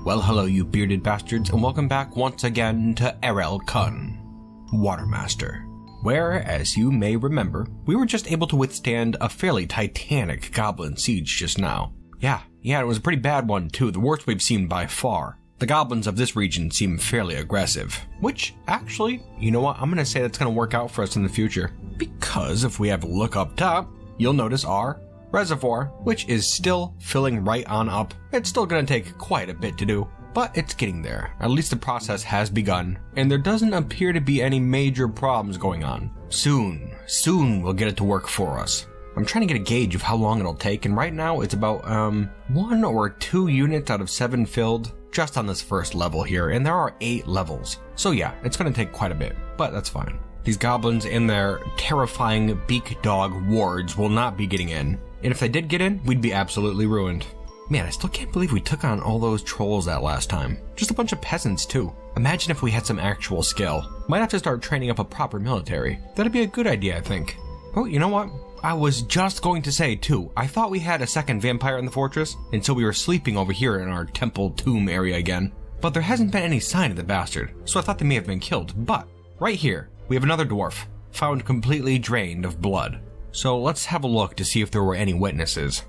Well, hello you bearded bastards, and welcome back once again to Dwarves of Watermaster, where, as you may remember, we were just able to withstand a fairly titanic goblin siege just now. Yeah, it was a pretty bad one too, the worst we've seen by far. The goblins of this region seem fairly aggressive, which actually, you know what, I'm gonna say that's gonna work out for us in the future, because if we have a look up top, you'll notice our reservoir, which is still filling right on up. It's still going to take quite a bit to do, but it's getting there. At least the process has begun, and there doesn't appear to be any major problems going on. Soon we'll get it to work for us. I'm trying to get a gauge of how long it'll take, and right now it's about 1 or 2 units out of 7 filled just on this first level here, and there are 8 levels. So yeah, it's going to take quite a bit, but that's fine. These goblins and their terrifying beak dog wards will not be getting in. And if they did get in, we'd be absolutely ruined. Man, I still can't believe we took on all those trolls that last time. Just a bunch of peasants too. Imagine if we had some actual skill. Might have to start training up a proper military. That'd be a good idea, I think. Oh, you know what? I was just going to say too, I thought we had a second vampire in the fortress, and so we were sleeping over here in our temple tomb area again. But there hasn't been any sign of the bastard, so I thought they may have been killed. But right here, we have another dwarf, found completely drained of blood. So let's have a look to see if there were any witnesses.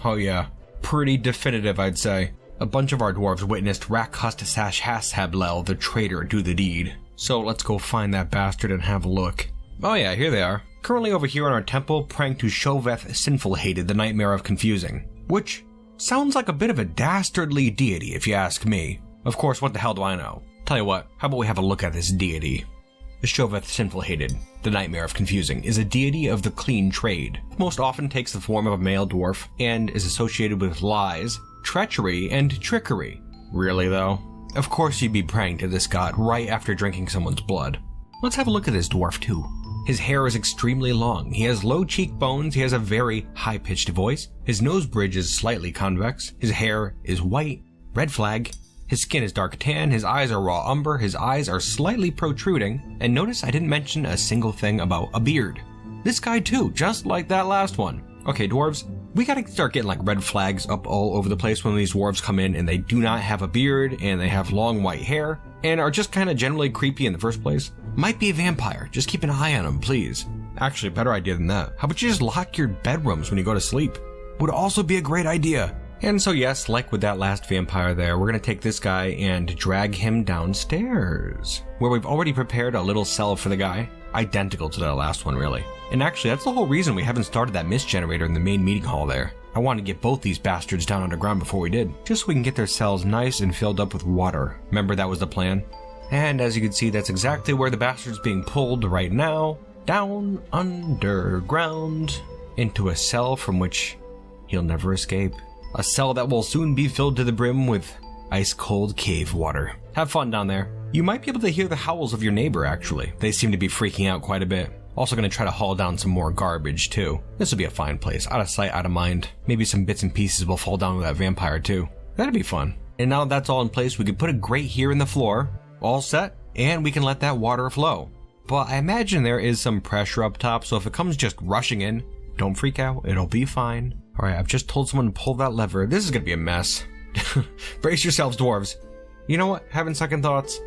Oh yeah, pretty definitive I'd say. A bunch of our dwarves witnessed Rakhust-Sash-Hashablel, the traitor, do the deed. So let's go find that bastard and have a look. Oh yeah, here they are. Currently over here in our temple, praying to Shoveth Sinful-Hated, the Nightmare of Confusing. Which sounds like a bit of a dastardly deity if you ask me. Of course, what the hell do I know? Tell you what, how about we have a look at this deity? The Shoveth Sinful-Hated, the Nightmare of Confusing, is a deity of the clean trade. Most often takes the form of a male dwarf and is associated with lies, treachery, and trickery. Really though? Of course you'd be praying to this god right after drinking someone's blood. Let's have a look at this dwarf too. His hair is extremely long, he has low cheekbones, he has a very high-pitched voice, his nose bridge is slightly convex, his hair is white, red flag. His skin is dark tan, his eyes are raw umber, his eyes are slightly protruding, and notice I didn't mention a single thing about a beard. This guy too, just like that last one. Okay, dwarves, we gotta start getting like red flags up all over the place when these dwarves come in and they do not have a beard, and they have long white hair, and are just kind of generally creepy in the first place. Might be a vampire, just keep an eye on him, please. Actually, a better idea than that. How about you just lock your bedrooms when you go to sleep? Would also be a great idea. And so yes, like with that last vampire there, we're going to take this guy and drag him downstairs, where we've already prepared a little cell for the guy, identical to that last one really. And actually that's the whole reason we haven't started that mist generator in the main meeting hall there. I wanted to get both these bastards down underground before we did, just so we can get their cells nice and filled up with water. Remember that was the plan? And as you can see, that's exactly where the bastard's being pulled right now, down underground, into a cell from which he'll never escape. A cell that will soon be filled to the brim with ice-cold cave water. Have fun down there. You might be able to hear the howls of your neighbor, actually. They seem to be freaking out quite a bit. Also going to try to haul down some more garbage, too. This will be a fine place. Out of sight, out of mind. Maybe some bits and pieces will fall down with that vampire, too. That'd be fun. And now that that's all in place, we could put a grate here in the floor. All set. And we can let that water flow. But I imagine there is some pressure up top, so if it comes just rushing in, don't freak out. It'll be fine. Alright, I've just told someone to pull that lever. This is gonna be a mess. Brace yourselves, dwarves. You know what? Having second thoughts.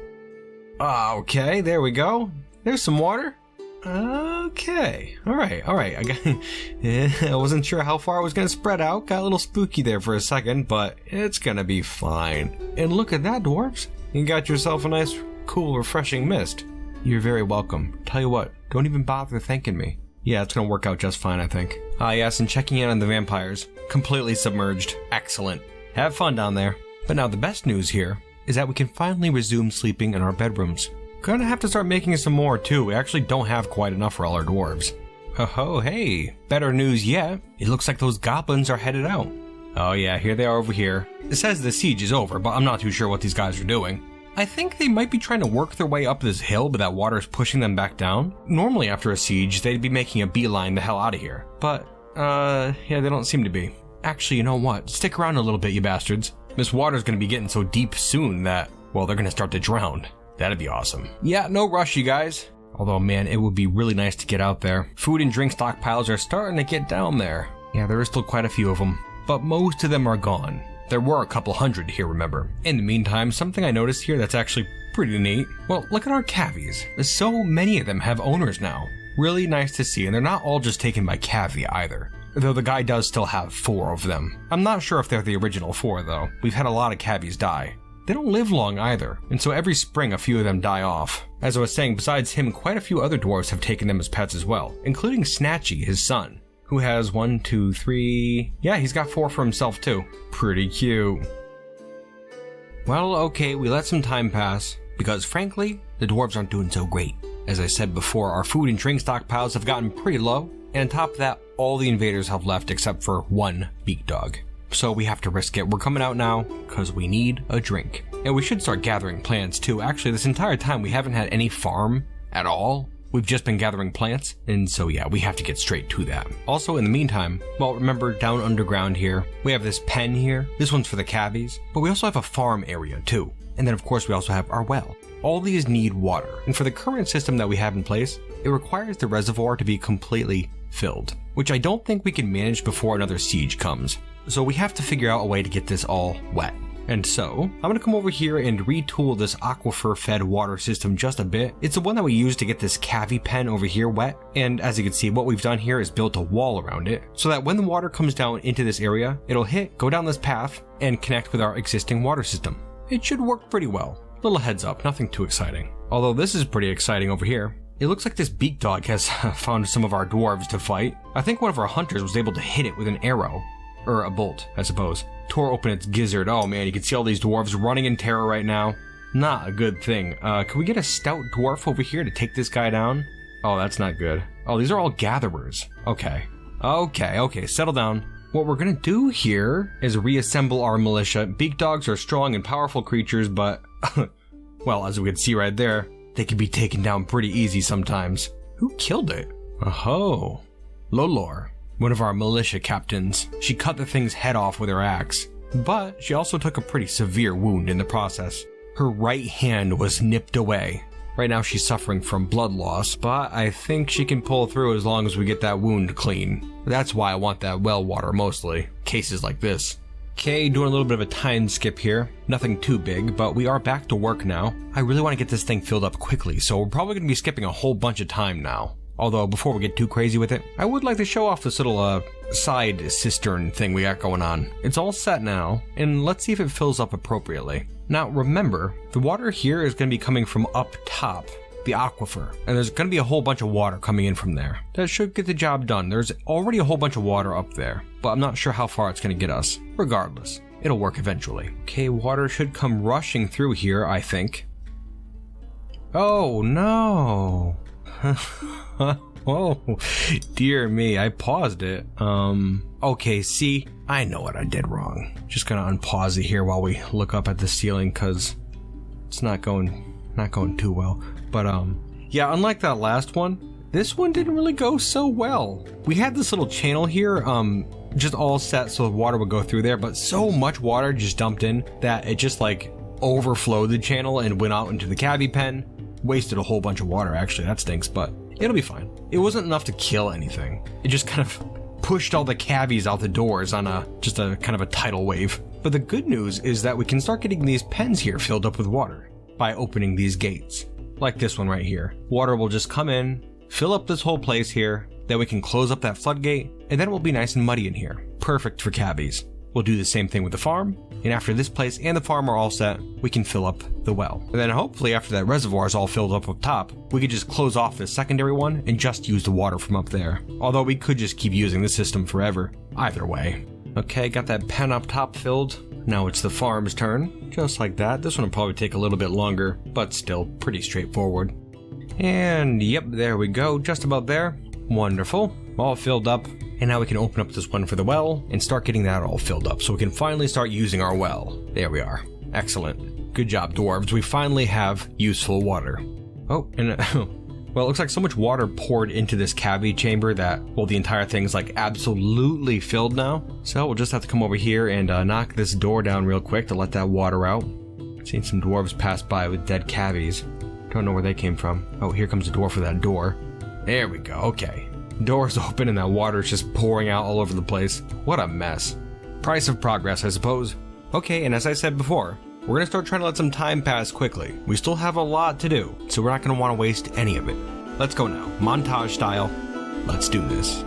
Okay, there we go. There's some water. Okay. Alright. I wasn't sure how far I was gonna spread out. Got a little spooky there for a second, but it's gonna be fine. And look at that, dwarves. You got yourself a nice, cool, refreshing mist. You're very welcome. Tell you what, don't even bother thanking me. Yeah, it's gonna work out just fine, I think. Yes, and checking in on the vampires. Completely submerged. Excellent. Have fun down there. But now the best news here is that we can finally resume sleeping in our bedrooms. Gonna have to start making some more too. We actually don't have quite enough for all our dwarves. Oh, hey. Better news yet. It looks like those goblins are headed out. Oh yeah, here they are over here. It says the siege is over, but I'm not too sure what these guys are doing. I think they might be trying to work their way up this hill, but that water is pushing them back down. Normally after a siege, they'd be making a beeline the hell out of here. But, yeah, they don't seem to be. Actually, you know what? Stick around a little bit, you bastards. This water's gonna be getting so deep soon that, well, they're gonna start to drown. That'd be awesome. Yeah, no rush, you guys. Although, man, it would be really nice to get out there. Food and drink stockpiles are starting to get down there. Yeah, there are still quite a few of them, but most of them are gone. There were a couple hundred here, remember. In the meantime, something I noticed here that's actually pretty neat. Well, look at our cavies. So many of them have owners now. Really nice to see, and they're not all just taken by Cavi either. Though the guy does still have 4 of them. I'm not sure if they're the original 4 though. We've had a lot of cavies die. They don't live long either, and so every spring a few of them die off. As I was saying, besides him, quite a few other dwarves have taken them as pets as well, including Snatchy, his son, who has 1, 2, 3... Yeah, he's got 4 for himself too. Pretty cute. Well, okay, we let some time pass, because frankly, the dwarves aren't doing so great. As I said before, our food and drink stockpiles have gotten pretty low, and on top of that, all the invaders have left except for 1 beak dog. So we have to risk it. We're coming out now because we need a drink. And we should start gathering plants too. Actually, this entire time we haven't had any farm at all. We've just been gathering plants. And so yeah, we have to get straight to that. Also, in the meantime, well, remember down underground here, we have this pen here. This one's for the cavies, but we also have a farm area too. And then of course we also have our well. All these need water. And for the current system that we have in place, it requires the reservoir to be completely filled, which I don't think we can manage before another siege comes. So we have to figure out a way to get this all wet. And so, I'm going to come over here and retool this aquifer-fed water system just a bit. It's the one that we use to get this cavi pen over here wet. And as you can see, what we've done here is built a wall around it, so that when the water comes down into this area, it'll go down this path, and connect with our existing water system. It should work pretty well. Little heads up, nothing too exciting. Although this is pretty exciting over here. It looks like this beak dog has found some of our dwarves to fight. I think one of our hunters was able to hit it with an arrow. Or a bolt, I suppose. Tore open its gizzard. Oh man, you can see all these dwarves running in terror right now. Not a good thing. Can we get a stout dwarf over here to take this guy down? Oh, that's not good. Oh, these are all gatherers. Okay, settle down. What we're gonna do here is reassemble our militia. Beak dogs are strong and powerful creatures, but, well, as we can see right there, they can be taken down pretty easy sometimes. Who killed it? Oh, Lolor. One of our militia captains. She cut the thing's head off with her axe, but she also took a pretty severe wound in the process. Her right hand was nipped away. Right now she's suffering from blood loss, but I think she can pull through as long as we get that wound clean. That's why I want that well water mostly, cases like this. Okay, doing a little bit of a time skip here. Nothing too big, but we are back to work now. I really want to get this thing filled up quickly, so we're probably going to be skipping a whole bunch of time now. Although, before we get too crazy with it, I would like to show off this little, side cistern thing we got going on. It's all set now, and let's see if it fills up appropriately. Now, remember, the water here is going to be coming from up top, the aquifer, and there's going to be a whole bunch of water coming in from there. That should get the job done. There's already a whole bunch of water up there, but I'm not sure how far it's going to get us. Regardless, it'll work eventually. Okay, water should come rushing through here, I think. Oh, no. Oh, dear me, I paused it. Okay, see, I know what I did wrong. Just gonna unpause it here while we look up at the ceiling, cause it's not going too well. But, yeah, unlike that last one, this one didn't really go so well. We had this little channel here, just all set so the water would go through there, but so much water just dumped in that it just, like, overflowed the channel and went out into the cavi pen. Wasted a whole bunch of water, actually. That stinks, but it'll be fine. It wasn't enough to kill anything. It just kind of pushed all the cavies out the doors on just a kind of a tidal wave. But the good news is that we can start getting these pens here filled up with water by opening these gates. Like this one right here. Water will just come in, fill up this whole place here, then we can close up that floodgate, and then it will be nice and muddy in here. Perfect for cavies. We'll do the same thing with the farm, and after this place and the farm are all set, we can fill up the well. And then hopefully after that reservoir is all filled up top, we could just close off this secondary one and just use the water from up there. Although we could just keep using the system forever. Either way. Okay, got that pen up top filled. Now it's the farm's turn. Just like that. This one will probably take a little bit longer, but still pretty straightforward. And yep, there we go. Just about there. Wonderful. All filled up. And now we can open up this one for the well and start getting that all filled up so we can finally start using our well. There we are. Excellent. Good job, dwarves. We finally have useful water. Oh, and well, it looks like so much water poured into this cavi chamber that, well, the entire thing's like absolutely filled now. So we'll just have to come over here and knock this door down real quick to let that water out. Seen some dwarves pass by with dead cavies. Don't know where they came from. Oh, here comes the door for that door. There we go. Okay. Doors open and that water's just pouring out all over the place. What a mess. Price of progress, I suppose. Okay, and as I said before, we're gonna start trying to let some time pass quickly. We still have a lot to do, so we're not gonna want to waste any of it. Let's go now, montage style. Let's do this.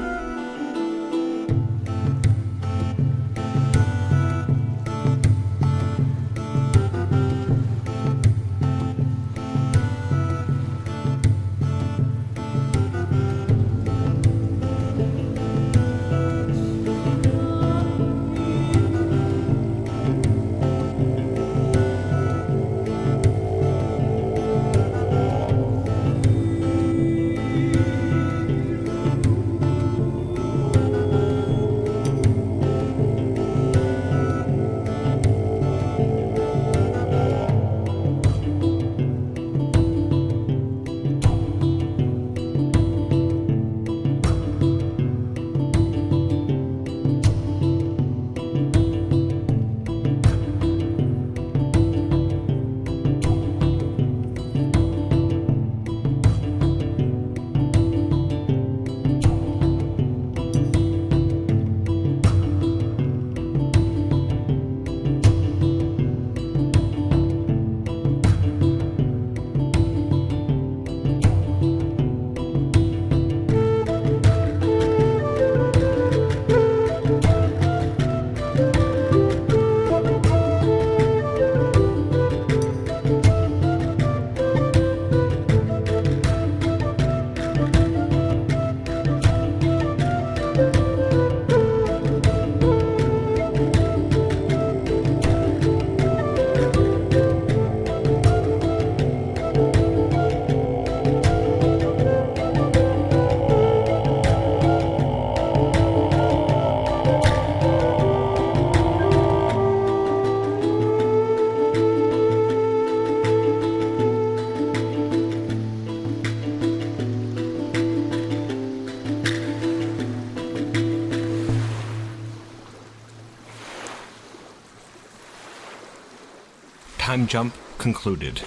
Time jump concluded.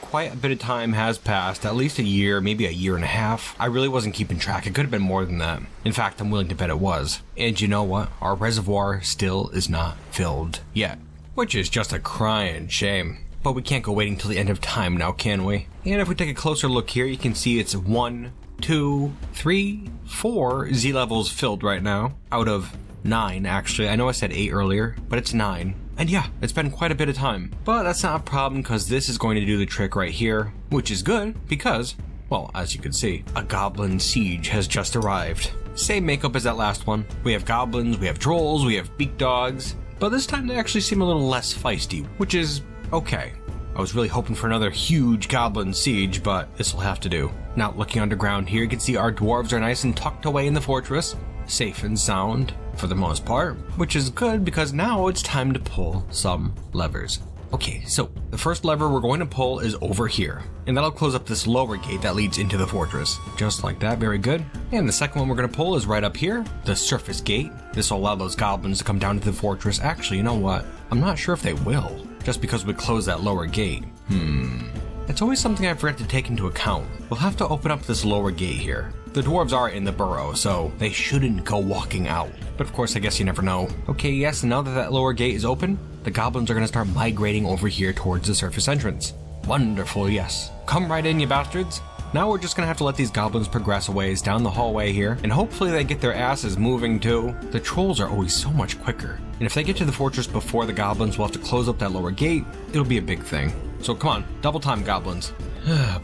Quite a bit of time has passed, at least a year, maybe a year and a half. I really wasn't keeping track. It could have been more than that. In fact, I'm willing to bet it was. And you know what? Our reservoir still is not filled yet, which is just a crying shame. But we can't go waiting till the end of time now, can we? And if we take a closer look here, you can see it's 1, 2, 3, 4 Z levels filled right now, out of 9 actually. I know I said 8 earlier, but it's 9. And yeah, it's been quite a bit of time. But that's not a problem because this is going to do the trick right here, which is good because, well, as you can see, a goblin siege has just arrived. Same makeup as that last one. We have goblins, we have trolls, we have beak dogs, but this time they actually seem a little less feisty, which is okay. I was really hoping for another huge goblin siege, but this will have to do. Now, looking underground here, you can see our dwarves are nice and tucked away in the fortress, safe and sound for the most part, which is good because now it's time to pull some levers. Okay, so the first lever we're going to pull is over here, and that'll close up this lower gate that leads into the fortress. Just like that, very good. And the second one we're going to pull is right up here, the surface gate. This will allow those goblins to come down to the fortress. Actually, you know what? I'm not sure if they will, just because we close that lower gate. It's always something I forget to take into account. We'll have to open up this lower gate here. The dwarves are in the burrow, so they shouldn't go walking out. But of course, I guess you never know. Okay, yes, now that that lower gate is open, the goblins are going to start migrating over here towards the surface entrance. Wonderful, yes. Come right in, you bastards. Now we're just going to have to let these goblins progress a ways down the hallway here, and hopefully they get their asses moving too. The trolls are always so much quicker, and if they get to the fortress before the goblins, we'll have to close up that lower gate. It'll be a big thing. So come on, double time goblins.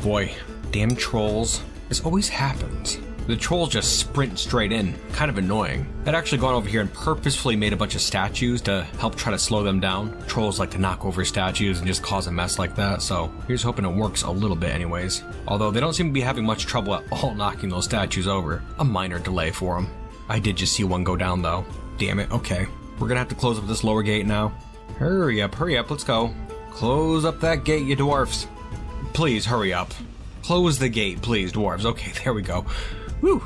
Boy, damn trolls. This always happens. The trolls just sprint straight in. Kind of annoying. I'd actually gone over here and purposefully made a bunch of statues to help try to slow them down. Trolls like to knock over statues and just cause a mess like that, so here's hoping it works a little bit anyways. Although they don't seem to be having much trouble at all knocking those statues over. A minor delay for them. I did just see one go down though. Damn it, okay. We're gonna have to close up this lower gate now. Hurry up, let's go. Close up that gate, you dwarfs. Please, hurry up. Close the gate, please, dwarves. Okay, there we go. Whew.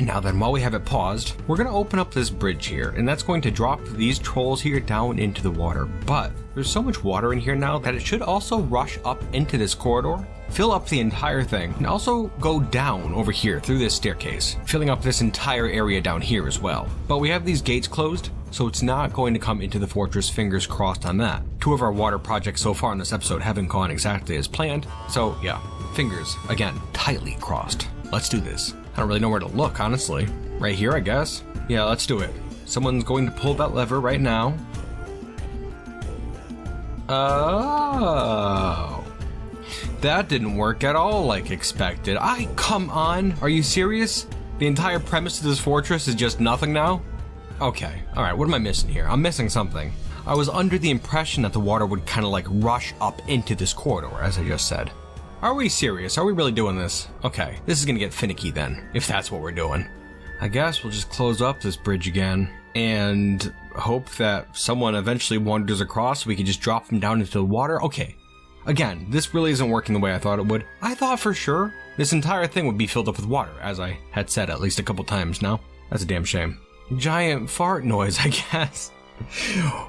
And now then, while we have it paused, we're going to open up this bridge here, and that's going to drop these trolls here down into the water. But there's so much water in here now that it should also rush up into this corridor, fill up the entire thing, and also go down over here through this staircase, filling up this entire area down here as well. But we have these gates closed, so it's not going to come into the fortress, fingers crossed on that. 2 of our water projects so far in this episode haven't gone exactly as planned, so yeah, fingers, again, tightly crossed. Let's do this. I don't really know where to look, honestly. Right here, I guess? Yeah, let's do it. Someone's going to pull that lever right now. Oh. That didn't work at all like expected. Come on. Are you serious? The entire premise of this fortress is just nothing now? Okay, alright, what am I missing here? I'm missing something. I was under the impression that the water would kind of like rush up into this corridor, as I just said. Are we serious? Are we really doing this? Okay, this is gonna get finicky then, if that's what we're doing. I guess we'll just close up this bridge again and hope that someone eventually wanders across so we can just drop them down into the water. Okay, again, this really isn't working the way I thought it would. I thought for sure this entire thing would be filled up with water, as I had said at least a couple times now. That's a damn shame. Giant fart noise, I guess.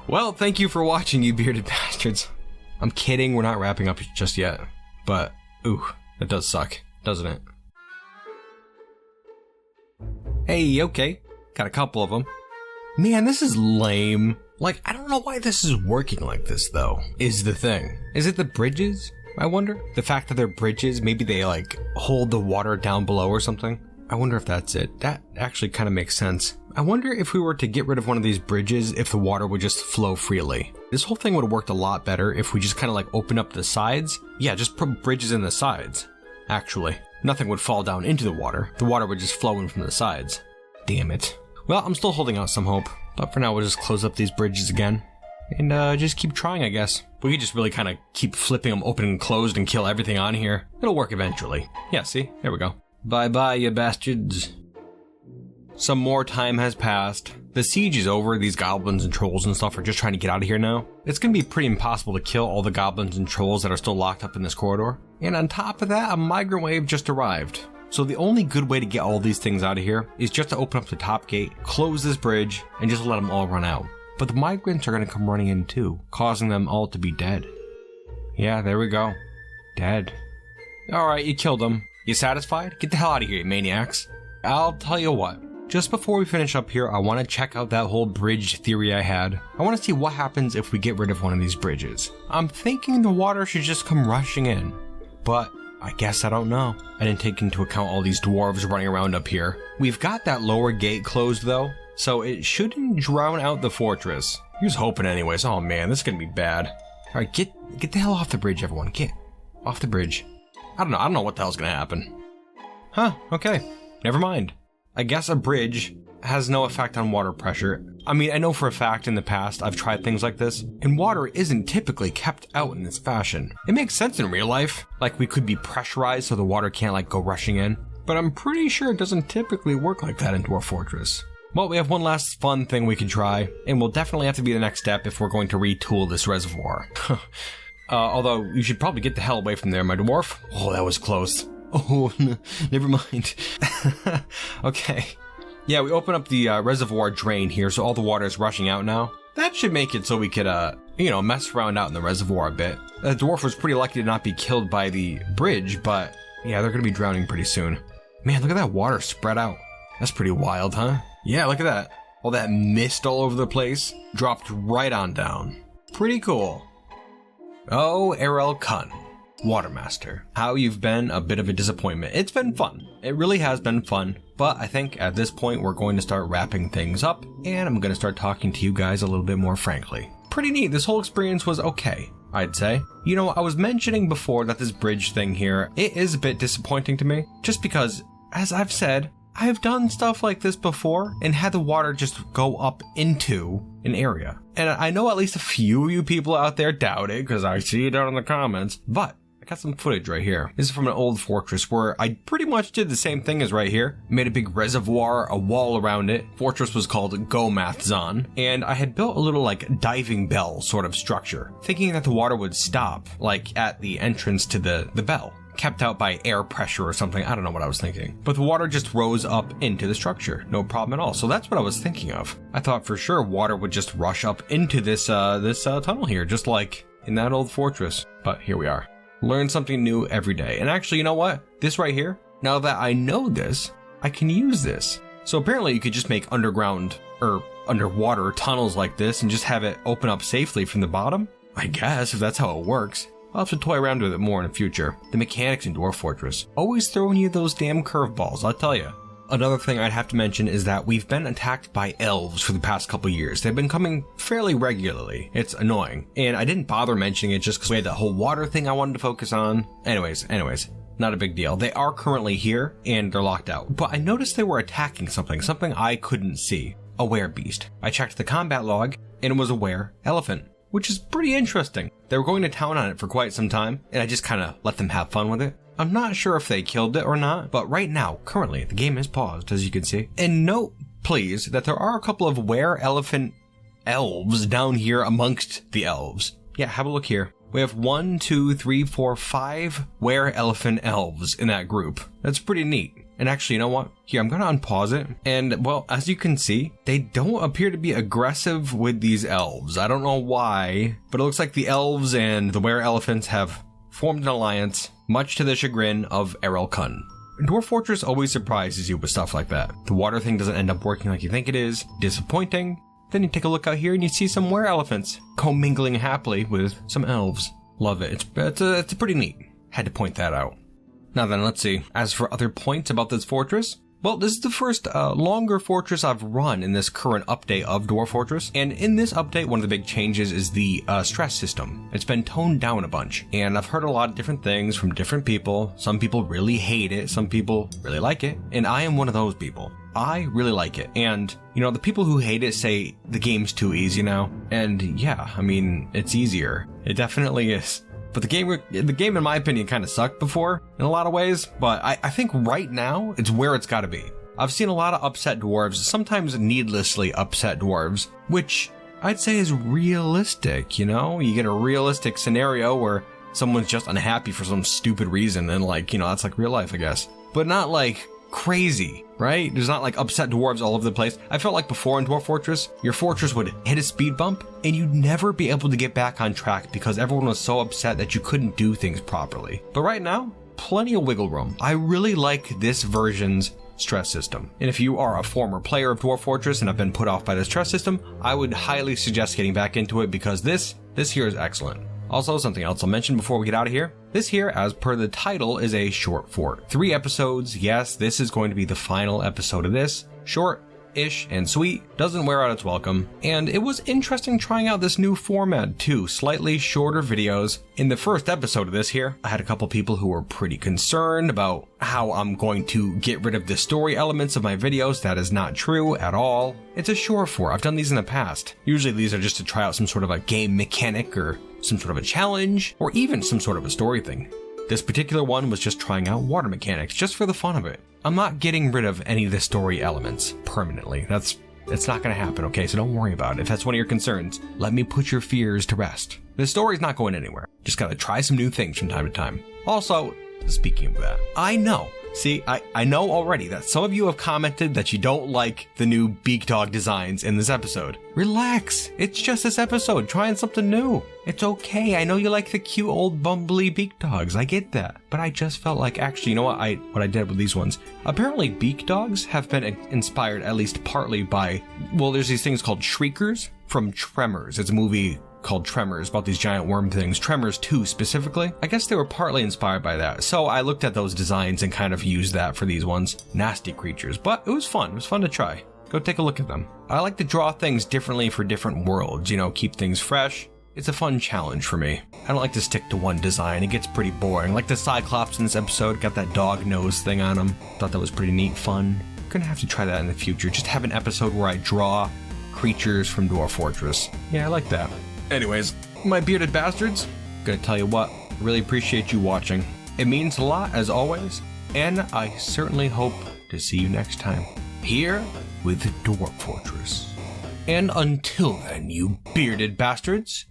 Well, thank you for watching, you bearded bastards. I'm kidding, we're not wrapping up just yet. But, ooh, that does suck, doesn't it? Hey, okay. Got a couple of them. Man, this is lame. Like, I don't know why this is working like this, though, is the thing. Is it the bridges, I wonder? The fact that they're bridges, maybe they, like, hold the water down below or something? I wonder if that's it. That actually kind of makes sense. I wonder if we were to get rid of one of these bridges, if the water would just flow freely. This whole thing would have worked a lot better if we just kind of like open up the sides. Yeah, just put bridges in the sides. Actually, nothing would fall down into the water. The water would just flow in from the sides. Damn it. Well, I'm still holding out some hope. But for now, we'll just close up these bridges again. And just keep trying, I guess. We could just really kind of keep flipping them open and closed and kill everything on here. It'll work eventually. Yeah, see? There we go. Bye-bye, you bastards. Some more time has passed. The siege is over. These goblins and trolls and stuff are just trying to get out of here now. It's going to be pretty impossible to kill all the goblins and trolls that are still locked up in this corridor. And on top of that, a migrant wave just arrived. So the only good way to get all these things out of here is just to open up the top gate, close this bridge, and just let them all run out. But the migrants are going to come running in too, causing them all to be dead. Yeah, there we go. Dead. Alright, you killed them. You satisfied? Get the hell out of here, you maniacs. I'll tell you what. Just before we finish up here, I want to check out that whole bridge theory I had. I want to see what happens if we get rid of one of these bridges. I'm thinking the water should just come rushing in. But I guess I don't know. I didn't take into account all these dwarves running around up here. We've got that lower gate closed though, so it shouldn't drown out the fortress. Here's hoping anyways. Oh man, this is gonna be bad. Alright, get the hell off the bridge, everyone. Get off the bridge. I don't know what the hell's gonna happen. Huh, okay. Never mind. I guess a bridge has no effect on water pressure. I mean, I know for a fact in the past I've tried things like this, and water isn't typically kept out in this fashion. It makes sense in real life, like we could be pressurized so the water can't like go rushing in, but I'm pretty sure it doesn't typically work like that into our fortress. Well, we have one last fun thing we could try, and will definitely have to be the next step if we're going to retool this reservoir. Although, you should probably get the hell away from there, my dwarf. Oh, that was close. Oh, never mind. Okay. Yeah, we open up the reservoir drain here, so all the water is rushing out now. That should make it so we could, mess around out in the reservoir a bit. The dwarf was pretty lucky to not be killed by the bridge, but yeah, they're gonna be drowning pretty soon. Man, look at that water spread out. That's pretty wild, huh? Yeah, look at that. All that mist all over the place dropped right on down. Pretty cool. Oh, Erel Kun, Watermaster. How you've been a bit of a disappointment. It's been fun. It really has been fun. But I think at this point we're going to start wrapping things up, and I'm going to start talking to you guys a little bit more frankly. Pretty neat. This whole experience was okay, I'd say. You know, I was mentioning before that this bridge thing here, it is a bit disappointing to me, just because, as I've said, I've done stuff like this before and had the water just go up into an area. And I know at least a few of you people out there doubt it, because I see it out in the comments, but I got some footage right here. This is from an old fortress where I pretty much did the same thing as right here. Made a big reservoir, a wall around it. Fortress was called Gomathzon, and I had built a little like diving bell sort of structure, thinking that the water would stop like at the entrance to the bell. kept out by air pressure or something. I don't know what I was thinking. But the water just rose up into the structure. No problem at all. So that's what I was thinking of. I thought for sure water would just rush up into this tunnel here, just like in that old fortress. But here we are. Learn something new every day. And actually, you know what? This right here, now that I know this, I can use this. So apparently you could just make underground or underwater tunnels like this and just have it open up safely from the bottom. I guess, if that's how it works. I'll have to toy around with it more in the future. The mechanics in Dwarf Fortress. Always throwing you those damn curveballs, I'll tell you. Another thing I'd have to mention is that we've been attacked by elves for the past couple years. They've been coming fairly regularly. It's annoying. And I didn't bother mentioning it just because we had that whole water thing I wanted to focus on. Anyways, not a big deal. They are currently here and they're locked out. But I noticed they were attacking something I couldn't see. A werebeast. I checked the combat log and it was a were elephant, which is pretty interesting. They were going to town on it for quite some time and I just kind of let them have fun with it. I'm not sure if they killed it or not, but right now, currently, the game is paused, as you can see. And note, please, that there are a couple of were-elephant elves down here amongst the elves. Yeah, have a look here. We have 1, 2, 3, 4, 5 were-elephant elves in that group. That's pretty neat. And actually, you know what? Here, I'm going to unpause it. And, well, as you can see, they don't appear to be aggressive with these elves. I don't know why, but it looks like the elves and the were-elephants have formed an alliance, much to the chagrin of Errol Kun. Dwarf Fortress always surprises you with stuff like that. The water thing doesn't end up working like you think it is. Disappointing. Then you take a look out here and you see some were-elephants commingling happily with some elves. Love it. It's pretty neat. Had to point that out. Now then, let's see. As for other points about this fortress, well, this is the first longer fortress I've run in this current update of Dwarf Fortress. And in this update, one of the big changes is the stress system. It's been toned down a bunch. And I've heard a lot of different things from different people. Some people really hate it. Some people really like it. And I am one of those people. I really like it. And, you know, the people who hate it say the game's too easy now. And yeah, I mean, it's easier. It definitely is. But the game, in my opinion, kind of sucked before in a lot of ways, but I think right now it's where it's got to be. I've seen a lot of upset dwarves, sometimes needlessly upset dwarves, which I'd say is realistic, you know? You get a realistic scenario where someone's just unhappy for some stupid reason, and like, you know, that's like real life, I guess. But not like crazy, right? There's not like upset dwarves all over the place. I felt like before in Dwarf Fortress, your fortress would hit a speed bump and you'd never be able to get back on track because everyone was so upset that you couldn't do things properly. But right now, plenty of wiggle room. I really like this version's stress system. And if you are a former player of Dwarf Fortress and have been put off by the stress system, I would highly suggest getting back into it because this here is excellent. Also, something else I'll mention before we get out of here. This here, as per the title, is a short fort. 3 episodes. Yes, this is going to be the final episode of this. Short-ish and sweet. Doesn't wear out its welcome. And it was interesting trying out this new format too. Slightly shorter videos. In the first episode of this here, I had a couple people who were pretty concerned about how I'm going to get rid of the story elements of my videos. That is not true at all. It's a short fort. I've done these in the past. Usually these are just to try out some sort of a game mechanic or some sort of a challenge, or even some sort of a story thing. This particular one was just trying out water mechanics, just for the fun of it. I'm not getting rid of any of the story elements permanently. It's not gonna happen, okay? So don't worry about it. If that's one of your concerns, let me put your fears to rest. The story's not going anywhere. Just gotta try some new things from time to time. Also, speaking of that, I know already that some of you have commented that you don't like the new beak dog designs in this episode. Relax. It's just this episode, trying something new. It's okay. I know you like the cute old bumbly beak dogs. I get that. But I just felt like, actually, you know what I did with these ones? Apparently beak dogs have been inspired at least partly by, well, there's these things called shriekers from Tremors. It's a movie called Tremors about these giant worm things. Tremors 2 specifically. I guess they were partly inspired by that. So I looked at those designs and kind of used that for these ones. Nasty creatures. But it was fun. It was fun to try. Go take a look at them. I like to draw things differently for different worlds, you know, keep things fresh. It's a fun challenge for me. I don't like to stick to one design. It gets pretty boring. Like the Cyclops in this episode, got that dog nose thing on him. Thought that was pretty neat, fun. Gonna have to try that in the future. Just have an episode where I draw creatures from Dwarf Fortress. Yeah, I like that. Anyways, my bearded bastards, gonna tell you what, really appreciate you watching. It means a lot, as always, and I certainly hope to see you next time, here with Dwarf Fortress. And until then, you bearded bastards,